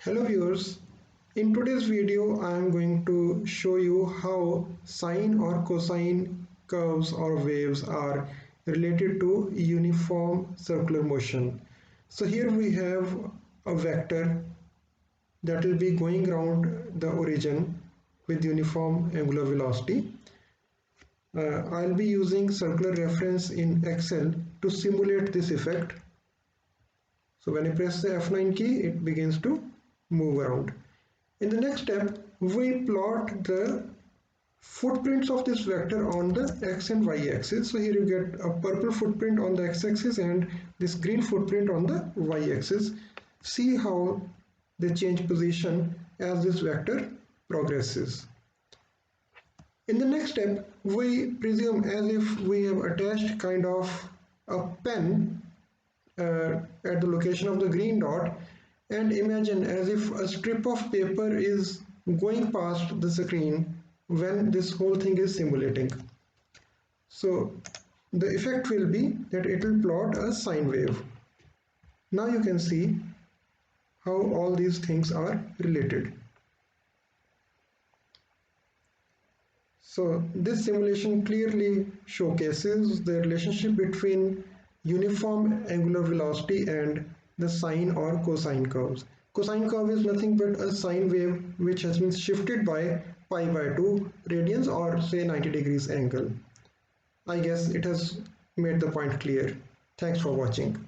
Hello viewers, in today's video I am going to show you how sine or cosine curves or waves are related to uniform circular motion. So here we have a vector that will be going around the origin with uniform angular velocity. I'll be using circular reference in Excel to simulate this effect. So when I press the F9 key, it begins to move around. In the next step, we plot the footprints of this vector on the x and y axis. So here you get a purple footprint on the x-axis and this green footprint on the y-axis. See how they change position as this vector progresses. In the next step, we presume as if we have attached kind of a pen at the location of the green dot, and imagine as if a strip of paper is going past the screen when this whole thing is simulating. So the effect will be that it will plot a sine wave. Now you can see how all these things are related. So this simulation clearly showcases the relationship between uniform angular velocity and the sine or cosine curves. Cosine curve is nothing but a sine wave which has been shifted by pi by 2 radians or say 90 degrees angle. I guess it has made the point clear. Thanks for watching.